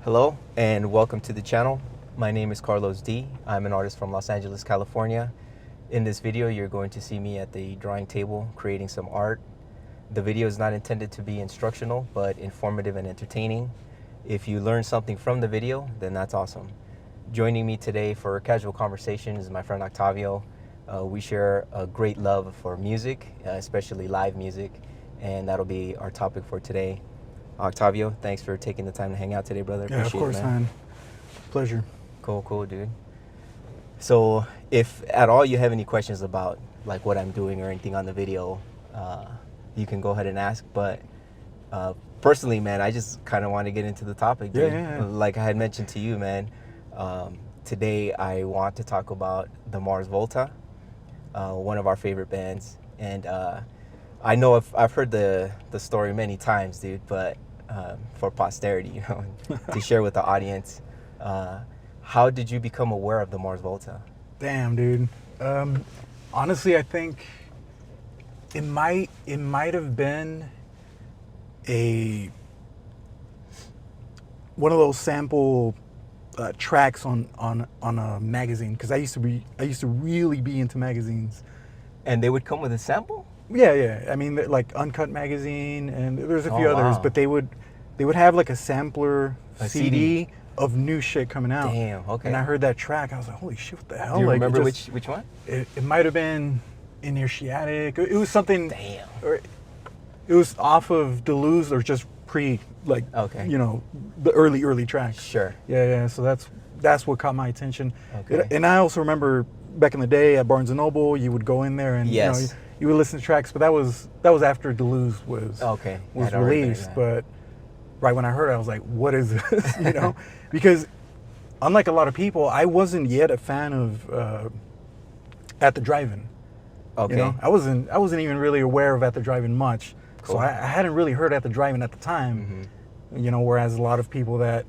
Hello and welcome to the channel. My name is Carlos D. I'm an artist from Los Angeles, California. In this video, you're going to see me at the drawing table creating some art. The video is not intended to be instructional, but informative and entertaining. If you learn something from the video, then that's awesome. Joining me today for a casual conversation is my friend Octavio. We share a great love for music, especially live music, and that'll be our topic for today. Octavio, thanks for taking the time to hang out today, brother. Yeah, of course, man. Pleasure. Cool, dude. So, if at all you have any questions about like what I'm doing or anything on the video, you can go ahead and ask. But personally, man, I just kind of want to get into the topic, dude. Yeah. Like I had mentioned to you, man. Today, I want to talk about the Volta, one of our favorite bands, and I know I've heard the story many times, dude, but for posterity, you know, to share with the audience. How did you become aware of the Volta? Damn, dude. Honestly, I think it might have been one of those sample tracks on a magazine, because I used to really be into magazines. And they would come with a sample? Yeah. I mean, like Uncut magazine, and there's a few others, wow. but they would have like a sampler A CD of new shit coming out. Damn, okay. And I heard that track, I was like, holy shit, what the hell? Do you like, remember which one? It might have been Inertiatic. It was something. Damn. Or it was off of Deleuze, or just okay. you know, the early tracks. Sure. Yeah. So that's what caught my attention. Okay. And I also remember back in the day at Barnes & Noble, you would go in there and Yes. you know, you would listen to tracks, but that was after Deleuze was released. Yeah. But right when I heard it, I was like, what is this? You know, because unlike a lot of people, I wasn't yet a fan of At the Drive-In. Okay. You know, I wasn't even really aware of At the Drive-In much. Cool. So I hadn't really heard At the Drive-In at the time. Mm-hmm. You know, whereas a lot of people that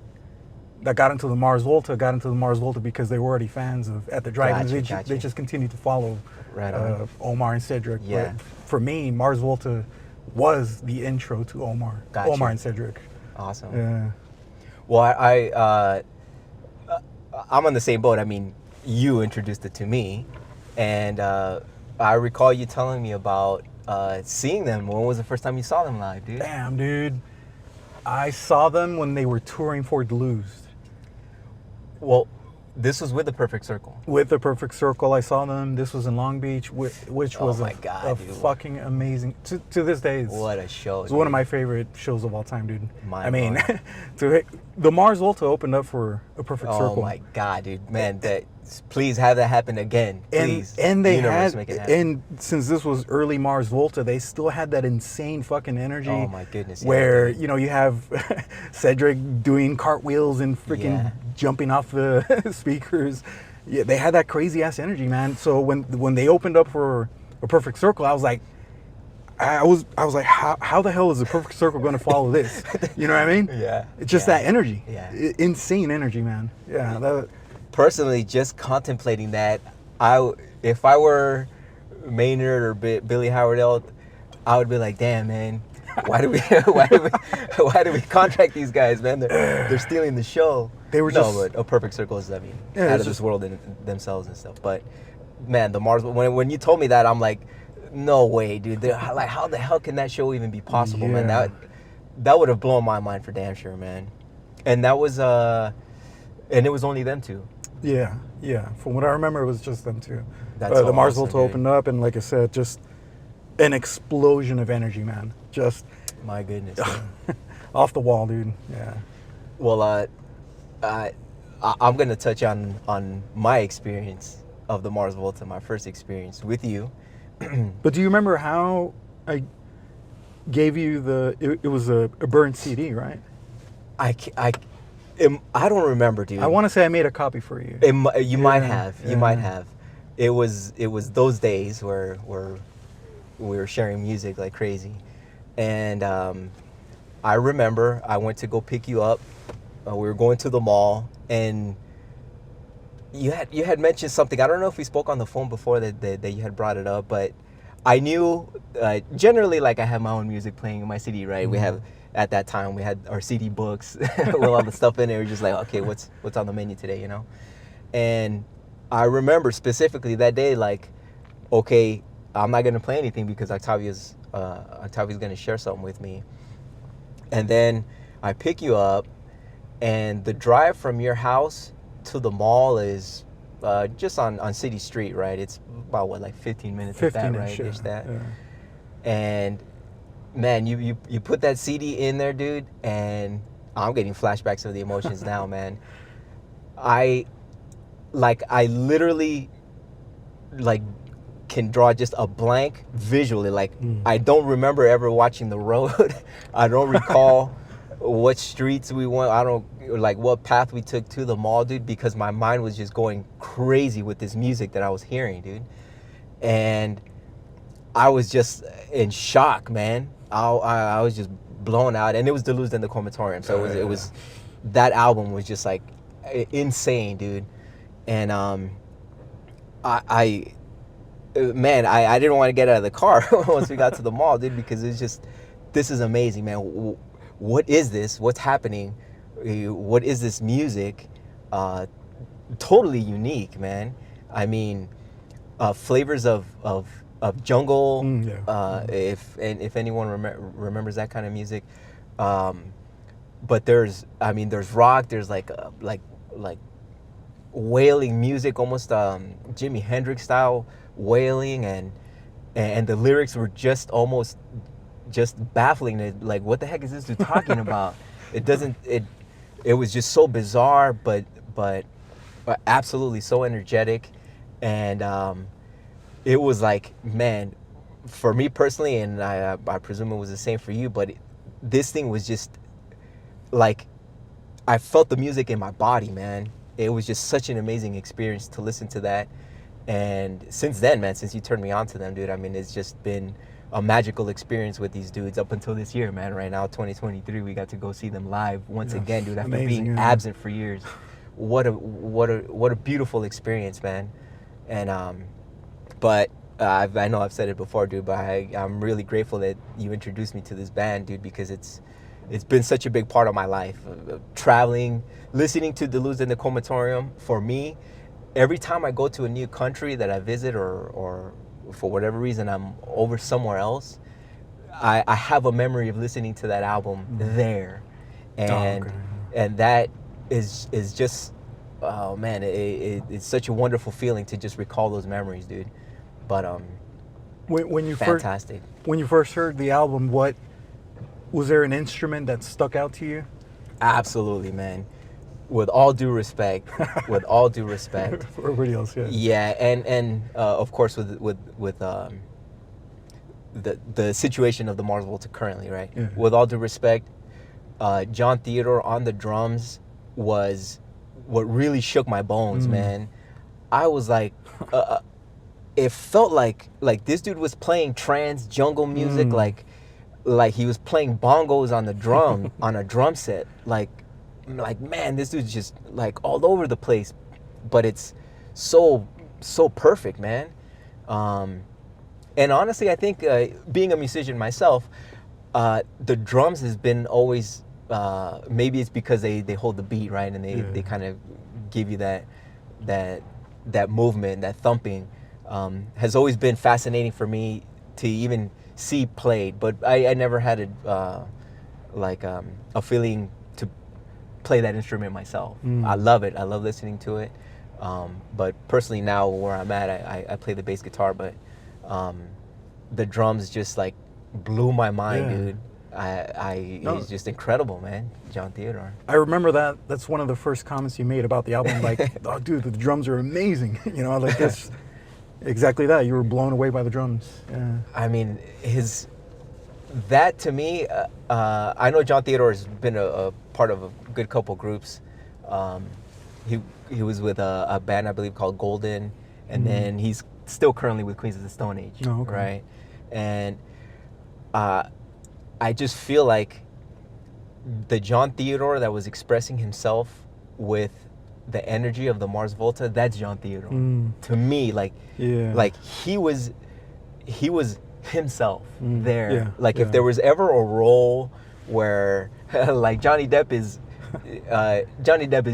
got into the Volta because they were already fans of At the Drive-In. Gotcha. They just continued to follow Right on. Omar and Cedric. Yeah. But for me, Mars Volta was the intro to Omar. Gotcha. Omar and Cedric. Awesome. Yeah. Well, I'm on the same boat. I mean, you introduced it to me, and I recall you telling me about seeing them. When was the first time you saw them live, dude? Damn, dude. I saw them when they were touring for Deleuze. Well, this was with the Perfect Circle. With the Perfect Circle, I saw them. This was in Long Beach, which was my God, dude. fucking amazing. To this day, What a show! it's one of my favorite shows of all time, dude. My I mean, God. the Mars Volta opened up for a Perfect Circle. Oh my God, dude, man! Please have that happen again, please. And they Universe, had, make it happen. and since this was early Mars Volta, they still had that insane fucking energy. Oh my goodness! Where yeah, you know you have Cedric doing cartwheels and freaking jumping off the speakers. Yeah, they had that crazy ass energy, man. So when they opened up for a Perfect Circle, I was like, how the hell is the Perfect Circle going to follow this? You know what I mean? Yeah. It's just that energy. Yeah. Insane energy, man. Yeah. Personally, just contemplating that, if I were Maynard or Billy Howard, I would be like, damn, man, why do we contract these guys, man? They're stealing the show. They were but a Perfect Circle is, out of this world in themselves and stuff. But man, the Mars, when you told me that, I'm like, no way, dude. Like, how the hell can that show even be possible, man? That would have blown my mind for damn sure, man. And that was and it was only them two. Yeah. From what I remember, it was just them two. That's the Mars awesome, Volta opened up, and like I said, just an explosion of energy, man. Just my goodness, off the wall, dude. Yeah. Well, I'm gonna touch on my experience of the Mars Volta, my first experience with you. But do you remember how I gave you it was a burned CD, right? I don't remember, dude. I want to say I made a copy for you. You might have. You might have. It was those days where we were sharing music like crazy, and I remember I went to go pick you up. We were going to the mall, and you had mentioned something. I don't know if we spoke on the phone before that you had brought it up, but I knew generally, like, I have my own music playing in my CD, right? Mm-hmm. We have at that time. We had our CD books with all the stuff in there. We're just like, okay, what's on the menu today, you know? And I remember specifically that day, like, okay, I'm not gonna play anything because Octavio's gonna share something with me. And then I pick you up, and the drive from your house to the mall is just on City Street, right? It's about what, like 15 minutes of that, right? Yeah. That. Yeah. And man, you put that CD in there, dude, and I'm getting flashbacks of the emotions now, man. I literally like can draw just a blank visually. Like I don't remember ever watching the road. I don't recall what streets we went. I don't like what path we took to the mall, dude, because my mind was just going crazy with this music that I was hearing, dude. And I was just in shock, man. I was just blown out, and it was Deleuze in the Comatorium. So it was that album was just like insane, dude. And I didn't want to get out of the car once we got to the mall, dude, because it's just, this is amazing, man. What is this? What's happening? What is this music? Totally unique, man. I mean, flavors of jungle. If anyone remembers that kind of music, but there's rock. There's like wailing music, almost Jimi Hendrix style wailing, and the lyrics were just almost just baffling. Like, what the heck is this dude talking about? It was just so bizarre, but absolutely so energetic, and it was like, man, for me personally, and I presume it was the same for you, but this thing was just like, I felt the music in my body, man. It was just such an amazing experience to listen to that. And since then, man, since you turned me on to them, dude, I mean, it's just been a magical experience with these dudes up until this year, man. Right now, 2023, we got to go see them live once again, dude, after being absent for years. What a beautiful experience, man. And but I know I've said it before, dude, but I'm really grateful that you introduced me to this band, dude, because it's been such a big part of my life. Traveling, listening to Deleuze in the Comatorium, for me, every time I go to a new country that I visit, or for whatever reason I'm over somewhere else, I have a memory of listening to that album there. And and that is just, oh man, it's such a wonderful feeling to just recall those memories, dude. But when you fantastic. When you first heard the album, what was there an instrument that stuck out to you? Absolutely, man. With all due respect, with all due respect. For everybody else, yeah. Yeah, and of course with the situation of the Mars Volta currently, right? Yeah. With all due respect, John Theodore on the drums was what really shook my bones, man. I was like, it felt like this dude was playing trance jungle music, like he was playing bongos on the drum on a drum set, like man, this dude's just like all over the place, but it's so perfect, man. And honestly, I think being a musician myself, the drums has been always, maybe it's because they hold the beat, right, and they kind of give you that movement, that thumping, has always been fascinating for me to even see played, but I never had a feeling to play that instrument myself. I love it. I love listening to it. But personally now where I'm at, I play the bass guitar, but the drums just like blew my mind, dude. He's just incredible, man. John Theodore. I remember that's one of the first comments you made about the album, like, oh dude, the drums are amazing. You know, like that's exactly that. You were blown away by the drums. Yeah. I mean, that to me, I know John Theodore has been a part of a good couple groups. He was with a band, I believe, called Golden, and then he's still currently with Queens of the Stone Age, right? And I just feel like the John Theodore that was expressing himself with the energy of the Mars Volta, that's John Theodore. To me, like he was himself there. If there was ever a role where like Johnny Depp is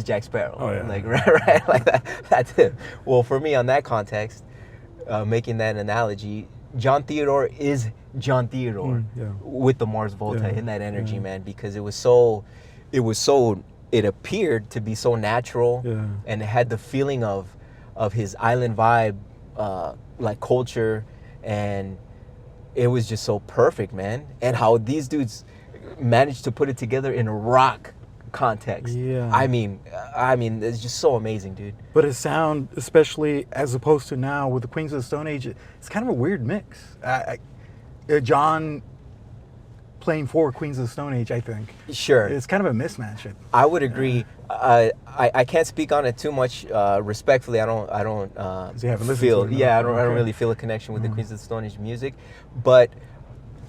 Jack Sparrow. Oh, yeah. Like right, like that. That's it. Well, for me, on that context, making that analogy, John Theodore is John Theodore yeah. with the Mars Volta Yeah, in that energy, yeah. man, because it appeared to be so natural, Yeah. and it had the feeling of his island vibe, like culture, and it was just so perfect, man. And how these dudes managed to put it together in a rock context. Yeah. I mean, it's just so amazing, dude. But his sound, especially as opposed to now with the Queens of the Stone Age, it's kind of a weird mix. John playing for Queens of the Stone Age, I think. Sure. It's kind of a mismatch. I would agree. I can't speak on it too much respectfully. I don't you haven't listened feel to it, no? yeah I don't Okay. really feel a connection with the Queens of the Stone Age music. But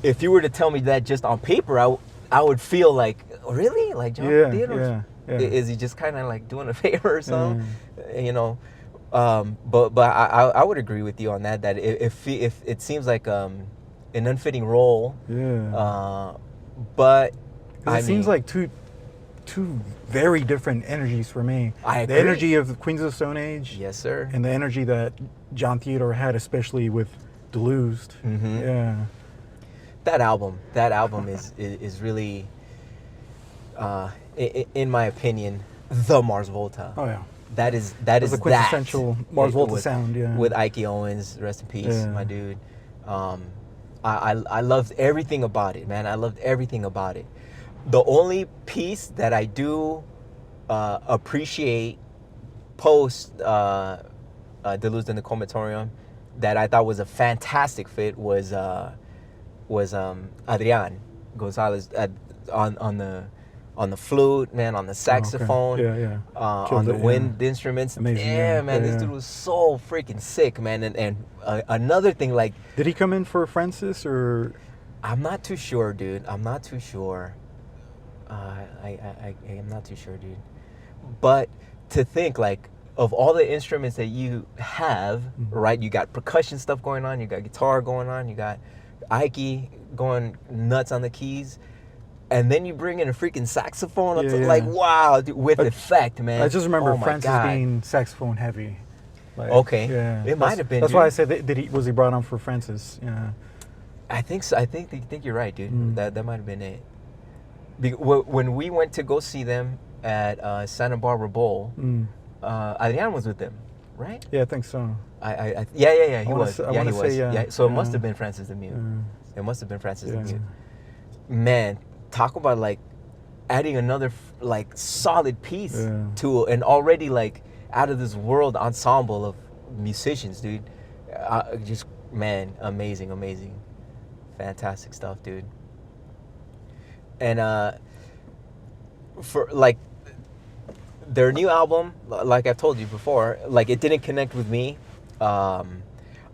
if you were to tell me that just on paper, I would feel like, really, like John Theodore, is he just kind of like doing a favor or something, you know? But I would agree with you on that. That if it seems like an unfitting role, but it seems like two very different energies for me. I agree. The energy of the Queens of the Stone Age, yes, sir, and the energy that John Theodore had, especially with Deluged. Mm-hmm. Yeah. That album is really, in my opinion, the Mars Volta. Oh yeah. That is the quintessential Mars Volta with, sound. Yeah. With Ike Owens, rest in peace, Yeah. my dude. I loved everything about it, man. I loved everything about it. The only piece that I do appreciate post Deluged in the Comatorium that I thought was a fantastic fit was Adrian Gonzalez on the flute, man, on the saxophone, on the wind instruments. Amazing, yeah, man, this yeah. dude was so freaking sick, man. And another thing, like, Did he come in for Francis or? I'm not too sure, dude. I'm not too sure. I'm not too sure, dude. But to think, like, of all the instruments that you have, right? You got percussion stuff going on. You got guitar going on. You got Ike going nuts on the keys. And then you bring in a freaking saxophone. Yeah, It's yeah. like, wow, dude, with effect, man. I just remember Oh my Francis God. being saxophone heavy. Like, Okay. Yeah. It might have been, That's dude. why I said, was he brought on for Francis? Yeah. I think so. I think you're right, dude. That might have been it. When we went to go see them at Santa Barbara Bowl, Adrian was with them, right? Yeah, I think so. Yeah. He wanna was. say- I Yeah, wanna he say, was. yeah. Yeah. So it Yeah. must have been Francis the Mute. It must have been Francis the Yeah. Mute. Man, talk about like adding another like solid piece to an already like out of this world ensemble of musicians, dude. Just, man, amazing, fantastic stuff, dude. And for like their new album, like I've told you before, like it didn't connect with me. I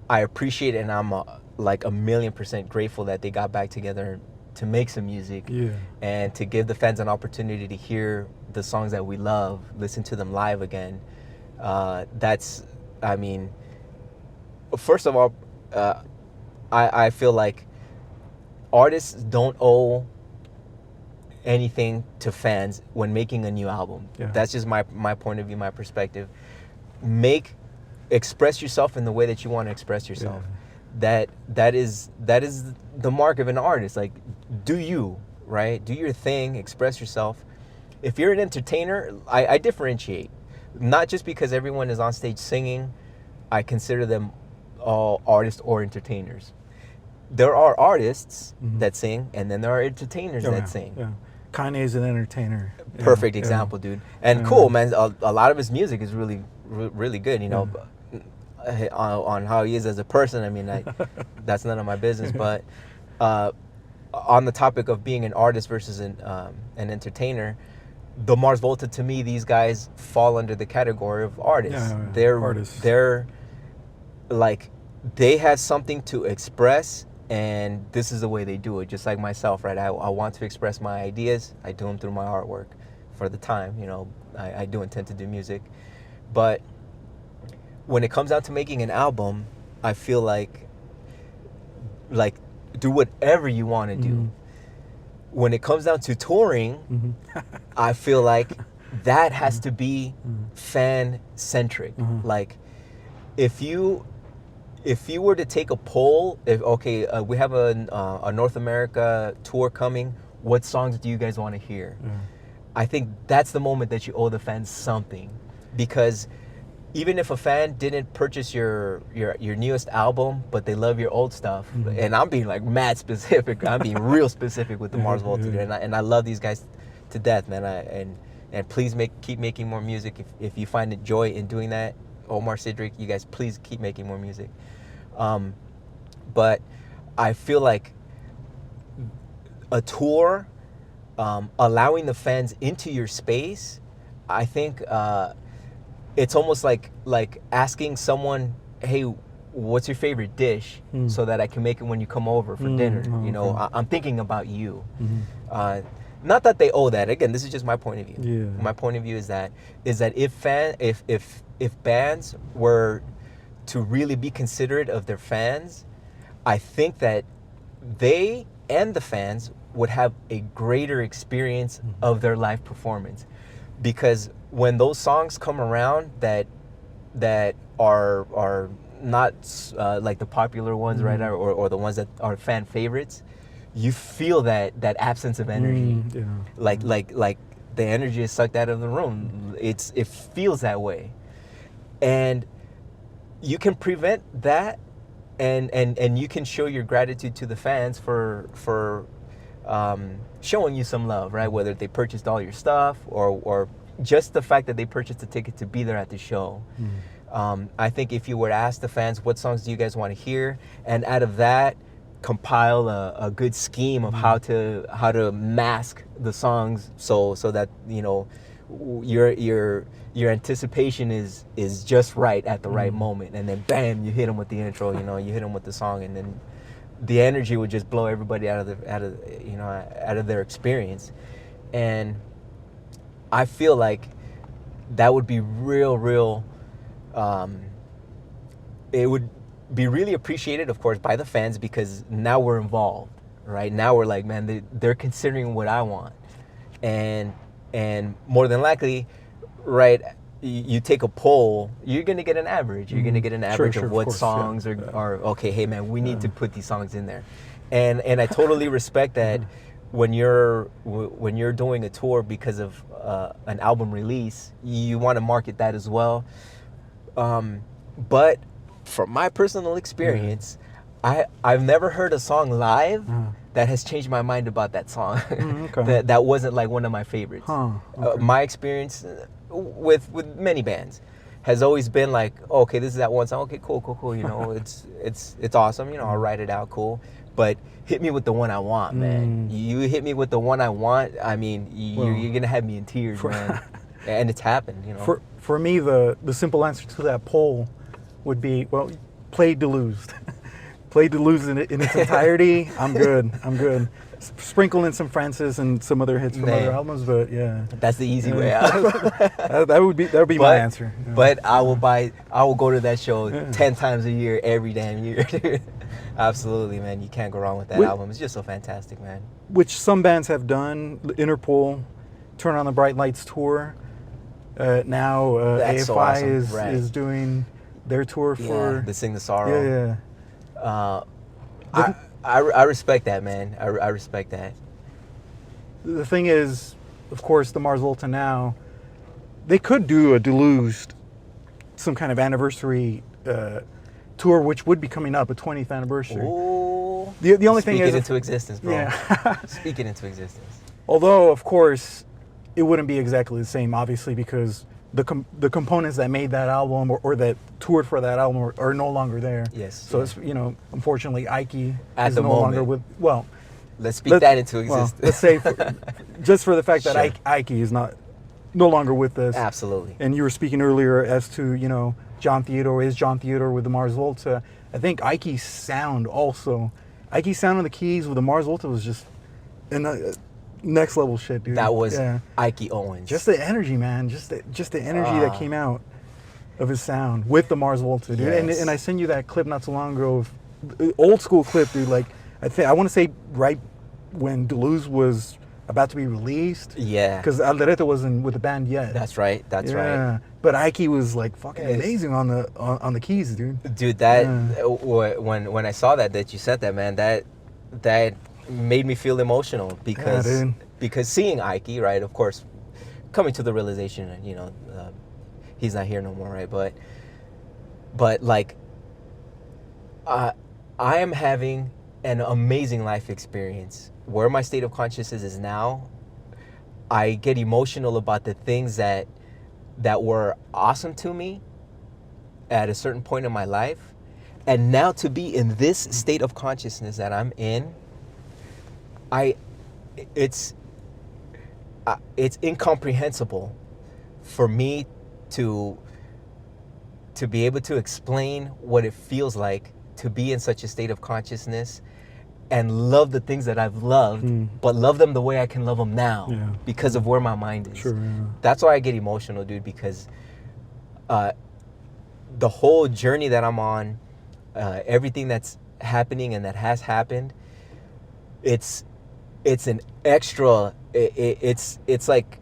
appreciate it, and I'm like 1,000,000% grateful that they got back together to make some music, and to give the fans an opportunity to hear the songs that we love, listen to them live again. I mean, first of all, I feel like artists don't owe anything to fans when making a new album. Yeah. That's just my point of view, my perspective. Express yourself in the way that you want to express yourself. That is the mark of an artist. Like, do you, right? Do your thing, express yourself. If you're an entertainer, I differentiate. Not just because everyone is on stage singing, I consider them all artists or entertainers. There are artists that sing, and then there are entertainers that sing. Yeah. Kanye's an entertainer. Perfect example, dude. And cool, man. A lot of his music is really, really good. You know, on how he is as a person. I mean, that's none of my business. But on the topic of being an artist versus an entertainer, the Mars Volta, to me, these guys fall under the category of artists. They're artists. They're like, they have something to express, and this is the way they do it. Just like myself, right? I want to express my ideas. I do them through my artwork. For the time, you know, I do intend to do music, but when it comes down to making an album, I feel like do whatever you want to do. when it comes down to touring, I feel like that has to be fan centric. Like, if you were to take a poll, if we have a North America tour coming, what songs do you guys want to hear? I think that's the moment that you owe the fans something, because even if a fan didn't purchase your newest album, but they love your old stuff, and I'm being like mad specific, I'm being real specific with the Mars Volta, and I love these guys to death, man. And please keep making more music. If you find joy in doing that, Omar, Cedric, you guys please keep making more music. But I feel like a tour, allowing the fans into your space, I think it's almost like asking someone, hey, what's your favorite dish, so that I can make it when you come over for dinner. You know, I'm thinking about you. Not that they owe that. Again, this is just my point of view. My point of view is that if bands were to really be considerate of their fans, I think that they and the fans would have a greater experience of their live performance. Because when those songs come around that are not like the popular ones, right, or the ones that are fan favorites, you feel that absence of energy. Like the energy is sucked out of the room. It feels that way, and you can prevent that, and you can show your gratitude to the fans for showing you some love, right? Whether they purchased all your stuff or just the fact that they purchased a ticket to be there at the show. I think if you were to ask the fans, what songs do you guys want to hear, and out of that, compile a good scheme of how to mask the songs so that, you know, your anticipation is just right at the right moment, and then bam, you hit them with the intro, you know, you hit them with the song, and then the energy would just blow everybody out of their experience. And I feel like that would be real it would be really appreciated, of course, by the fans, because now we're involved, right? Now we're like, man, they're considering what I want, and more than likely, right, you take a poll, you're gonna get an average. You're gonna get an average of what songs are okay. Hey, man, we need to put these songs in there, and I totally respect that. When you're doing a tour because of an album release, you want to market that as well. But from my personal experience, I've never heard a song live that has changed my mind about that song. that wasn't like one of my favorites. My experience with many bands has always been like, okay, this is that one song. Okay, cool. You know, it's awesome. You know, I'll write it out, cool. But hit me with the one I want, man. You hit me with the one I want. I mean, you're gonna have me in tears, man. And it's happened, you know. For me, the simple answer to that poll would be, well, play Deluged. Play Deluged in its entirety. I'm good. Sprinkle in some Francis and some other hits from other albums, but yeah. That's the easy way out. that would be my answer. Yeah. But I will go to that show 10 times a year, every damn year, dude. Absolutely, man. You can't go wrong with that album. It's just so fantastic, man. Which some bands have done. Interpol, Turn on the Bright Lights tour. Now AFI so awesome. is doing their tour for the Sing the Sorrow. Yeah. I respect that, man. I respect that. The thing is, of course, the Mars Volta now, they could do a Deluged, some kind of anniversary tour, which would be coming up, a 20th anniversary. Ooh. The only thing is... Speak it into existence, bro. Yeah. Speak it into existence. Although, of course, it wouldn't be exactly the same, obviously, because the components that made that album or that toured for that album are no longer there. Yes. So it's, you know, unfortunately, Ike is the no moment. longer with. Well, let's speak that into existence. Well, let's say, just for the fact that Ike is no longer with us. Absolutely. And you were speaking earlier as to, you know, John Theodore with the Mars Volta. I think Ike's sound also. Ike's sound on the keys with the Mars Volta was just next level shit, dude. That was Ike Owens. Just the energy, man. Just the energy that came out of his sound with the Mars Volta, dude. Yes. And I sent you that clip not so long ago of old school clip, dude. Like I want to say right when Duluth was about to be released. Yeah. Because Alderete wasn't with the band yet. That's right. That's right. But Ike was like fucking Yes. amazing on the keys, dude. Dude, when I saw that you said that, man, that made me feel emotional because seeing Ike, right, of course, coming to the realization, you know, he's not here no more, right? But like, I am having an amazing life experience. Where my state of consciousness is now, I get emotional about the things that were awesome to me at a certain point in my life, and now to be in this state of consciousness that I'm in, it's incomprehensible for me to be able to explain what it feels like to be in such a state of consciousness and love the things that I've loved, but love them the way I can love them now because of where my mind is. Sure, yeah. That's why I get emotional, dude, because the whole journey that I'm on, everything that's happening and that has happened, it's an extra, it's like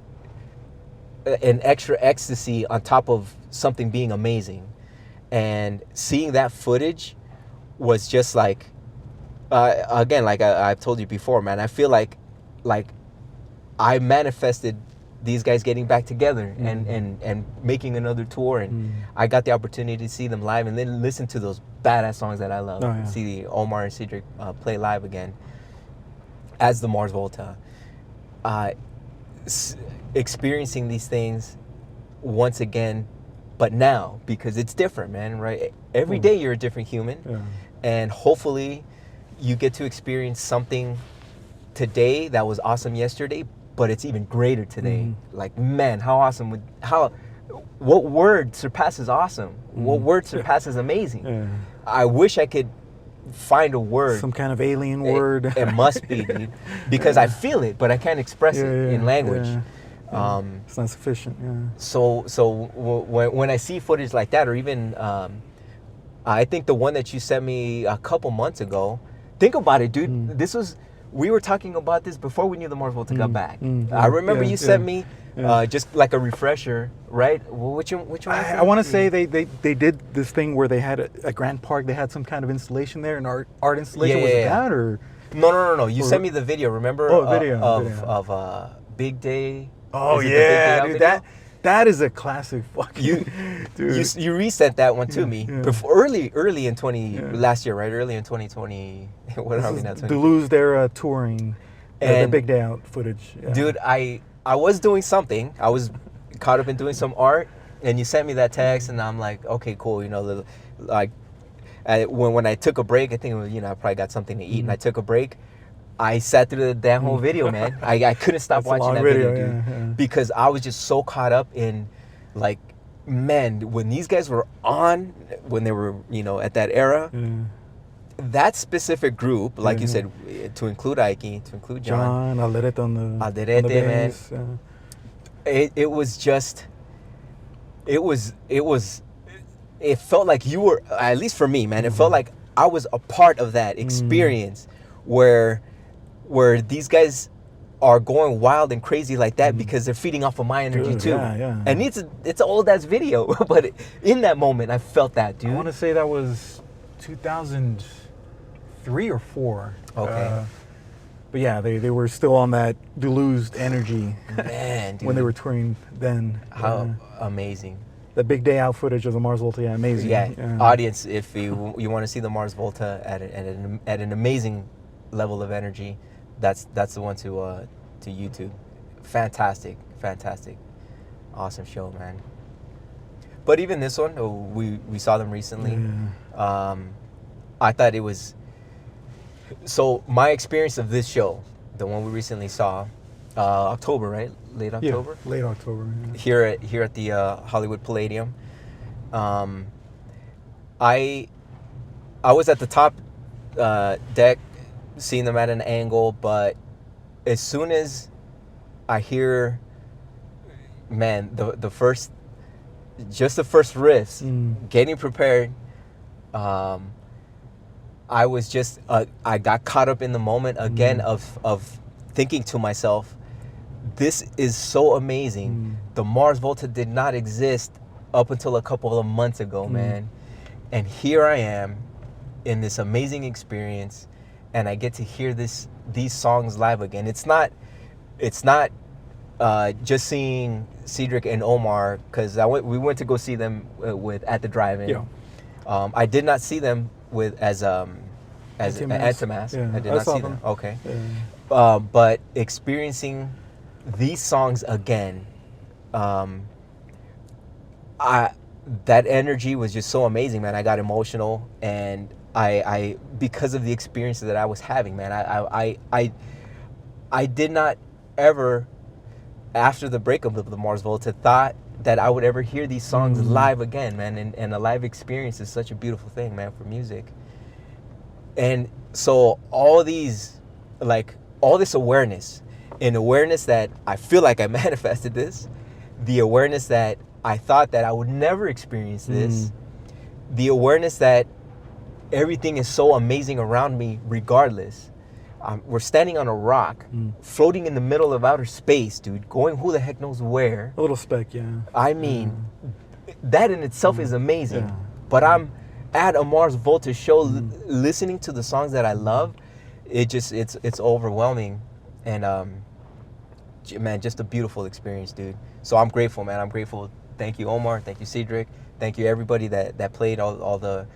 an extra ecstasy on top of something being amazing. And seeing that footage was just like, again, like I've told you before, man, I feel like I manifested these guys getting back together and making another tour, and I got the opportunity to see them live and then listen to those badass songs that I love. See the Omar and Cedric play live again as the Mars Volta. Experiencing these things once again, but now, because it's different, man, right? Every day you're a different human, and hopefully you get to experience something today that was awesome yesterday, but it's even greater today. Like, man, how awesome what word surpasses awesome? What word surpasses amazing? I wish I could find a word. Some kind of alien word. It must be, dude. Because I feel it, but I can't express it in language. It's not sufficient, So when I see footage like that, or even, I think the one that you sent me a couple months ago, think about it, dude. We were talking about this before we knew the Mars Volta got back. I remember you sent me just like a refresher, right? Which one? I want to say they did this thing where they had a Grant Park. They had some kind of installation there, an art installation. Was it that or? No. You sent me the video. Remember? Video of Big Day. Oh yeah, dude. That is a classic fucking. Dude. You resent that one to me before early in last year, right? Early in 2020. What are we now? Duluth, their touring, and the Big Day Out footage. Dude, I was doing something. I was caught up in doing some art, and you sent me that text, and I'm like, okay, cool. You know, like when I took a break, I think I probably got something to eat, and I took a break. I sat through the damn whole video, man. I couldn't stop watching that video, dude, because I was just so caught up in, like, man, when these guys were on, when they were, at that era, that specific group, like you said, to include Ike, to include John, Alderete on the bass, man. It was just, it felt like you were, at least for me, man, it felt like I was a part of that experience where these guys are going wild and crazy like that because they're feeding off of my energy too. And it's an old ass video, but in that moment I felt that, dude. I want to say that was 2003 or 4. Okay. But yeah, they were still on that Duluth energy, man, dude. when they were touring then. How amazing. The Big Day Out footage of the Mars Volta, amazing. Yeah, audience, if you want to see the Mars Volta at an amazing level of energy, that's the one to YouTube. Fantastic, awesome show, man. But even this one, we saw them recently. I thought it was. So my experience of this show, the one we recently saw, October, right? Late October. Yeah, late October. Yeah. Here at the Hollywood Palladium. I was at the top deck, seeing them at an angle, but as soon as I hear, man, the first riffs, getting prepared, I was just I got caught up in the moment again of thinking to myself, this is so amazing. The Mars Volta did not exist up until a couple of months ago, man. And here I am in this amazing experience, and I get to hear these songs live again. It's not just seeing Cedric and Omar, because we went to go see them at the drive-in. Yeah. I did not see them as Antimask. Yeah, I did I not saw see them. Okay. Yeah. But experiencing these songs again, that energy was just so amazing, man. I got emotional, and I because of the experiences that I was having, man. I did not ever, after the breakup of the Mars Volta, thought that I would ever hear these songs live again, man. And a live experience is such a beautiful thing, man, for music. And so all this awareness, an awareness that I feel like I manifested this, the awareness that I thought that I would never experience this, the awareness that everything is so amazing around me regardless. We're standing on a rock, floating in the middle of outer space, dude, going who the heck knows where. A little speck, yeah. I mean, that in itself is amazing. Yeah. But I'm at a Mars Volta show listening to the songs that I love. It's overwhelming. And man, just a beautiful experience, dude. So I'm grateful, man. I'm grateful. Thank you, Omar. Thank you, Cedric. Thank you, everybody that played, all the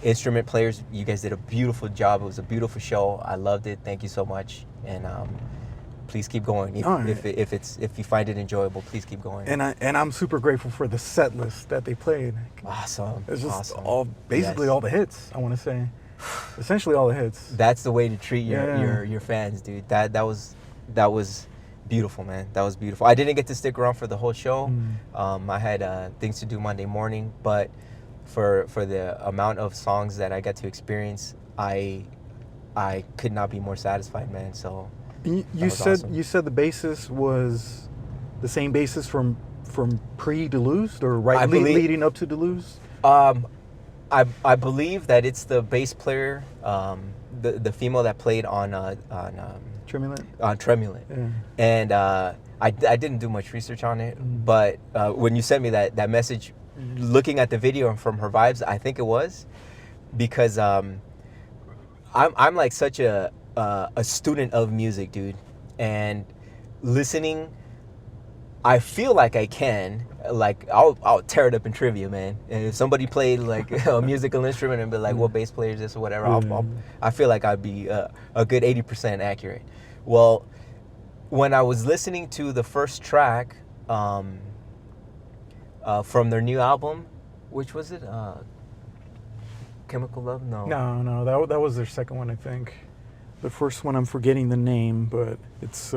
instrument players. You guys did a beautiful job. It was a beautiful show. I loved it. Thank you so much. And please keep going. If you find it enjoyable, please keep going. And I'm super grateful for the set list that they played. Awesome. It's just awesome. basically all the hits, I want to say. Essentially all the hits. That's the way to treat your fans, dude. That was beautiful, man. That was beautiful. I didn't get to stick around for the whole show. I had things to do Monday morning, but for the amount of songs that I got to experience, I could not be more satisfied, man. So you said awesome. You said the basis was the same basis from pre-Deleuze or leading up to Deleuze? I believe that it's the bass player, the female that played on Tremulant. On Tremulant. Yeah. And I didn't do much research on it, but when you sent me that message, looking at the video and from her vibes, I think it was because I'm like such a student of music, dude, and listening. I feel like I can, like, I'll tear it up in trivia, man. And if somebody played like a musical instrument and be like, what bass player is this or whatever, I feel like I'd be a good 80% accurate. Well, when I was listening to the first track from their new album, which was it? Chemical Love? No, that was their second one, I think. The first one, I'm forgetting the name, but it's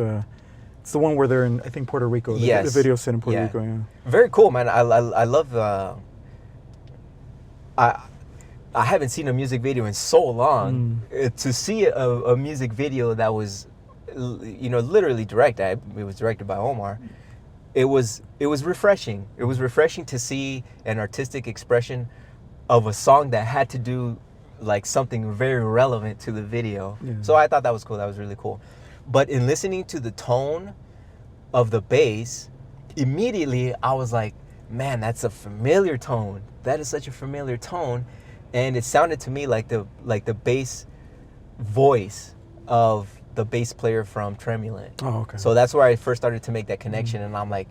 the one where they're in, I think, Puerto Rico. The video set in Puerto Rico, yeah. Very cool, man. I love I haven't seen a music video in so long. To see a music video that was, literally directed. It was directed by Omar. It was refreshing. It was refreshing to see an artistic expression of a song that had to do like something very relevant to the video. Yeah. So I thought that was cool. That was really cool. But in listening to the tone of the bass, immediately I was like, man, that's a familiar tone. That is such a familiar tone. And it sounded to me like the bass voice of the bass player from Tremulant. Oh, okay. So that's where I first started to make that connection. And I'm like,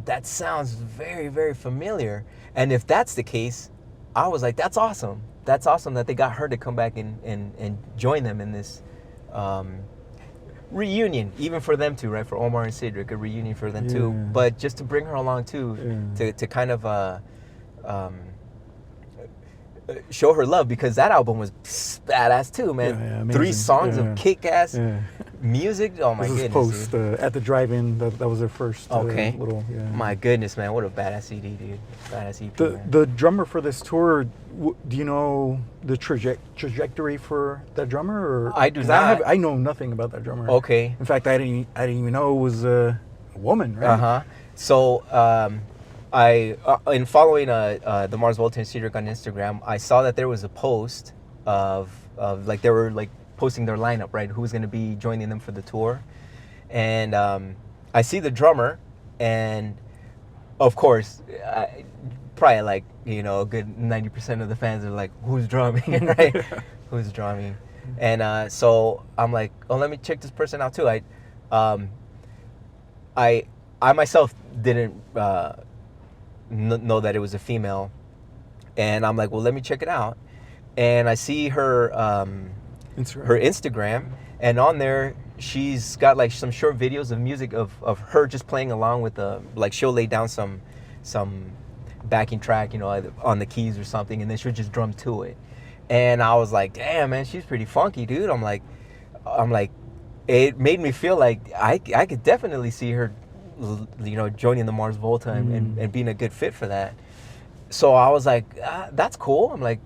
that sounds very, very familiar. And if that's the case, I was like, that's awesome. That's awesome that they got her to come back and join them in this reunion, even for them too, right? For Omar and Cedric, a reunion for them too. But just to bring her along too, to kind of show her love, because that album was badass too, man. 3 songs of kick-ass music. Oh my goodness. Post at the drive-in. That was their first little. Yeah. My goodness, man! What a badass CD, dude. Badass EP. The drummer for this tour. Do you know the trajectory for that drummer? Or I do not. I know nothing about that drummer. Okay. In fact, I didn't even know it was a woman. Right. So in following the Mars Volta and Cedric on Instagram, I saw that there was a post of like they were like posting their lineup, right? Who's going to be joining them for the tour, and I see the drummer, and of course, probably like a good 90% of the fans are like, "Who's drumming?" Right? Who's drumming? And so I'm like, "Oh, let me check this person out too." I myself didn't know that it was a female, and I'm like, "Well, let me check it out." And I see her Instagram, and on there she's got like some short videos of music of her just playing along with like she'll lay down some backing track, either on the keys or something, and then she'll just drum to it. And I was like, damn, man, she's pretty funky, dude. I'm like, it made me feel like I could definitely see her, joining the Mars Volta and being a good fit for that. So I was like, that's cool. I'm like,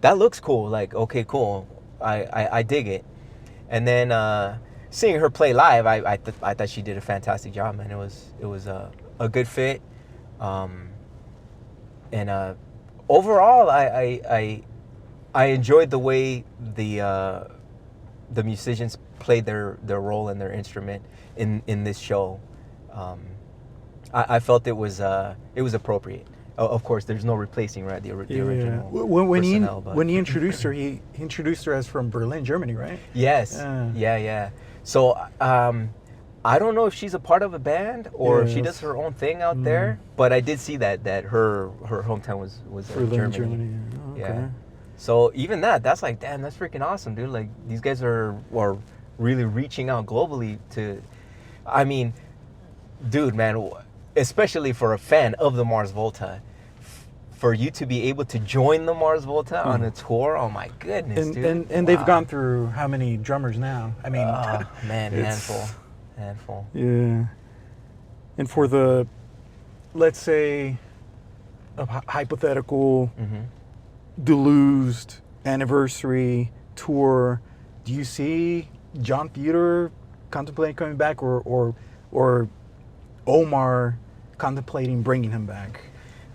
that looks cool. Like, okay, cool. I dig it. And then seeing her play live, I thought she did a fantastic job, man. It was a good fit. And overall, I enjoyed the way the musicians played their role and their instrument in this show. I felt it was appropriate. Of course, there's no replacing, right, the original personnel. When he introduced her, he introduced her as from Berlin, Germany, right? Yes. Yeah. So I don't know if she's a part of a band or if she does her own thing out there, but I did see that her hometown was Berlin, Germany. Oh, okay. Yeah. So even that's like, damn, that's freaking awesome, dude. Like, these guys are really reaching out globally to, I mean, dude, man, especially for a fan of the Mars Volta, for you to be able to join the Mars Volta on a tour, oh my goodness, dude. And they've gone through how many drummers now? I mean, man, handful. Yeah. And for the, let's say, a hypothetical Deluged anniversary tour, do you see John Theodore contemplating coming back, or Omar contemplating bringing him back?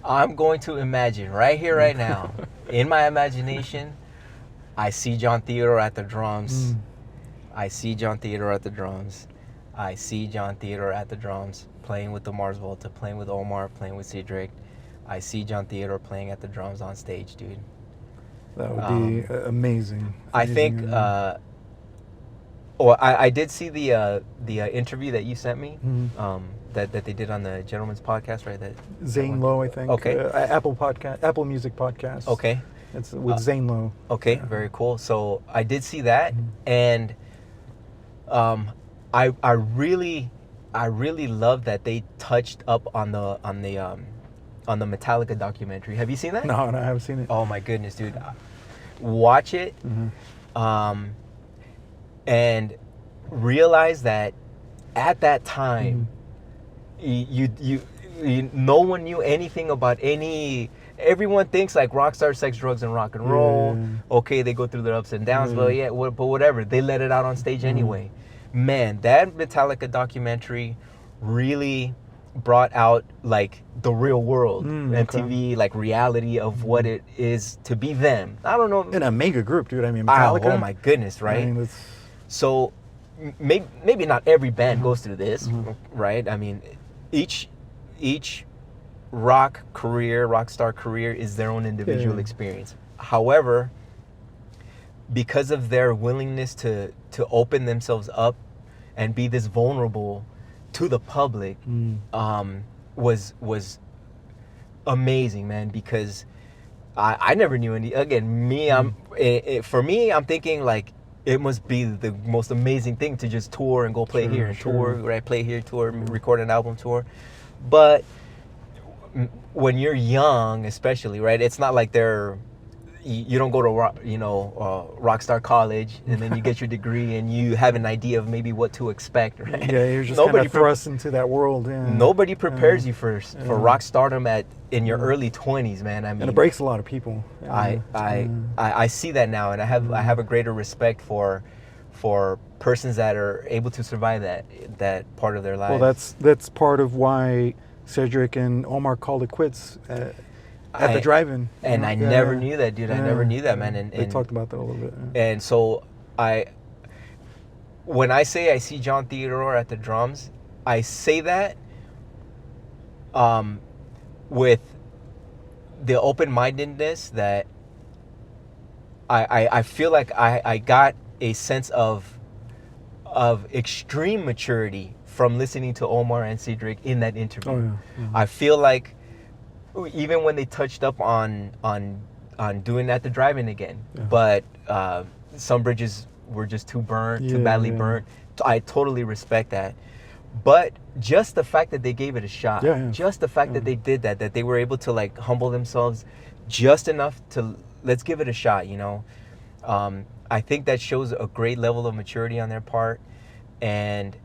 I'm going to imagine right here, right now, in my imagination, I see John Theodore at the drums. I see John Theodore at the drums. I see John Theodore at the drums, playing with the Mars Volta, playing with Omar, playing with Cedric. I see John Theodore playing at the drums on stage, dude. That would be amazing. I think. I did see the interview that you sent me. That they did on the Gentleman's Podcast, right? That Zane Lowe, I think. Okay. Apple Music Podcast. Okay. It's with Zane Lowe. Okay, very cool. So I did see that, and I really love that they touched up on the Metallica documentary. Have you seen that? No, I haven't seen it. Oh my goodness, dude! Watch it, and realize that at that time, you no one knew anything about any. Everyone thinks like rock star, sex, drugs, and rock and roll. Okay, they go through their ups and downs, but whatever. They let it out on stage anyway. Man, that Metallica documentary really brought out like the real world, MTV, like reality of what it is to be them. I don't know. In a mega group, dude. I mean, Metallica. Oh my goodness, right? I mean, so maybe not every band goes through this, right? I mean, each rock star career is their own individual experience. However, because of their willingness to open themselves up and be this vulnerable to the public, was amazing, man. Because I never knew any. Again, for me, I'm thinking like it must be the most amazing thing to just tour and go play here and tour, right? Play here, tour, record an album, tour. But when you're young, especially, right? It's not like you don't go to Rockstar College and then you get your degree and you have an idea of maybe what to expect, right? Yeah, you're just kind of thrust into that world. Yeah. Nobody prepares you for rock stardom in your early 20s, man. I mean, and it breaks a lot of people. Yeah. I see that now, and I have a greater respect for persons that are able to survive that part of their lives. Well, that's part of why Cedric and Omar called it quits at the drive-in. And I never knew that, dude. I never knew that, man. And they talked about that a little bit. Yeah. And so when I say I see John Theodore at the drums, I say that with the open-mindedness that I feel like I got a sense of extreme maturity from listening to Omar and Cedric in that interview. Oh, yeah. Mm-hmm. I feel like even when they touched up on doing that the drive-in again, but some bridges were just too badly burnt. I totally respect that. But just the fact that they gave it a shot, just the fact that they did that they were able to like humble themselves just enough to let's give it a shot, you know. I think that shows a great level of maturity on their part, and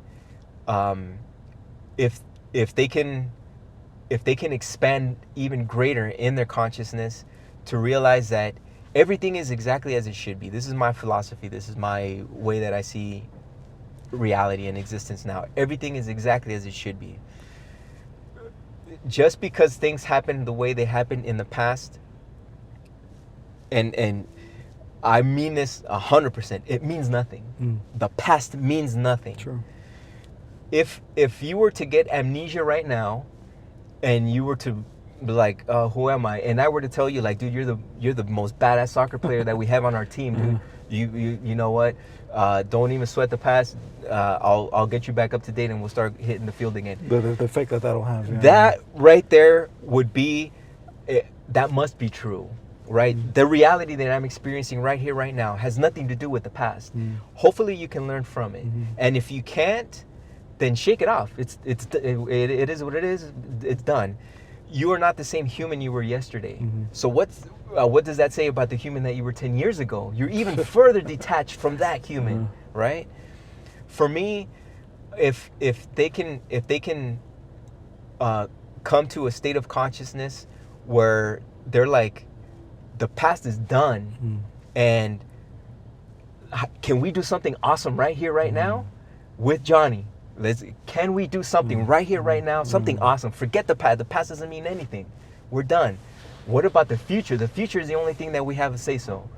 if they can expand even greater in their consciousness to realize that everything is exactly as it should be. This is my philosophy. This is my way that I see reality and existence now. Everything is exactly as it should be. Just because things happen the way they happened in the past, and I mean this 100%, it means nothing. The past means nothing. True. If you were to get amnesia right now, and you were to be like, who am I? And I were to tell you, like, dude, you're the most badass soccer player that we have on our team, dude. You know what? Don't even sweat the past. I'll get you back up to date, and we'll start hitting the field again. The effect that'll have. Yeah. That right there would be, that must be true, right? The reality that I'm experiencing right here, right now, has nothing to do with the past. Hopefully, you can learn from it, and if you can't, then shake it off. It is what it is. It's done. You are not the same human you were yesterday. So what does that say about the human that you were 10 years ago? You're even further detached from that human, right? For me, if they can come to a state of consciousness where they're like, the past is done, and can we do something awesome right here, right now, with Johnny? Can we do something right here, right now? Something awesome. Forget the past. The past doesn't mean anything. We're done. What about the future? The future is the only thing that we have to say so.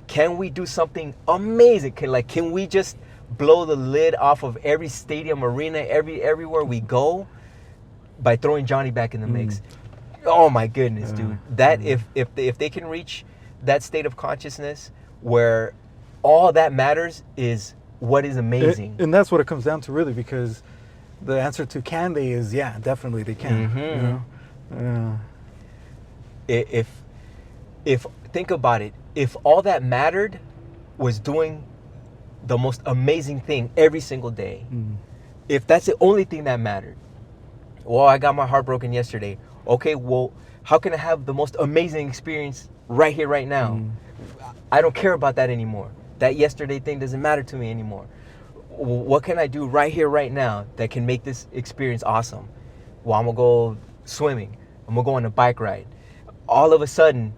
Can we do something amazing? Can we just blow the lid off of every stadium, arena, everywhere we go by throwing Johnny back in the mix? Oh my goodness, dude. That if they can reach that state of consciousness where all that matters is what is amazing. And that's what it comes down to, really, because the answer to can they is, yeah, definitely they can. You know? If think about it, if all that mattered was doing the most amazing thing every single day, if that's the only thing that mattered, well, I got my heart broken yesterday. Okay, well, how can I have the most amazing experience right here, right now? I don't care about that anymore. That yesterday thing doesn't matter to me anymore. What can I do right here, right now that can make this experience awesome? Well, I'm going to go swimming. I'm going to go on a bike ride. All of a sudden,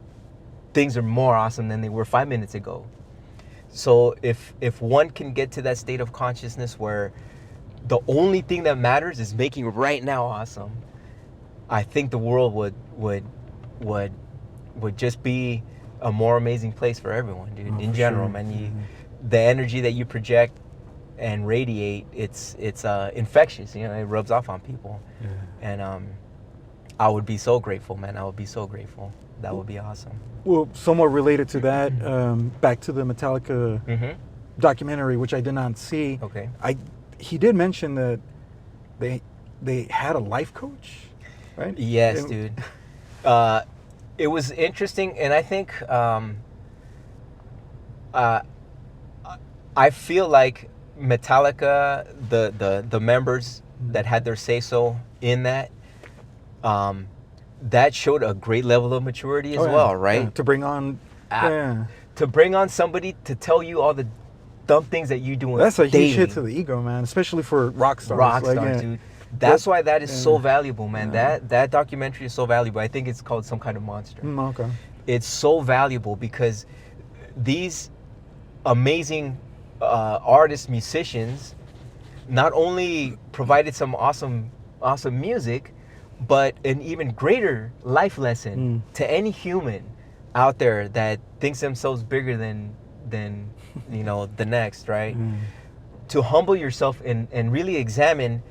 things are more awesome than they were 5 minutes ago. So if one can get to that state of consciousness where the only thing that matters is making right now awesome, I think the world would just be a more amazing place for everyone, dude. In general, man, the energy that you project and radiate, it's infectious. You know, it rubs off on people. And I would be so grateful, man. I would be so grateful. That would be awesome. Well, somewhat related to that, back to the Metallica documentary, which I did not see. Okay. He did mention that they had a life coach, right? Yes, dude. It was interesting, and I think I feel like Metallica, the members that had their say-so in that, that showed a great level of maturity as well, right? Yeah. To bring on, to bring on somebody to tell you all the dumb things that you do. That's a huge hit to the ego, man, especially for rock stars. Dude. That's why that is so valuable, man. That documentary is so valuable. I think it's called Some Kind of Monster. Okay. It's so valuable because these amazing artists, musicians, not only provided some awesome music, But an even greater life lesson to any human out there that thinks themselves bigger than the next, right? To humble yourself and really examine,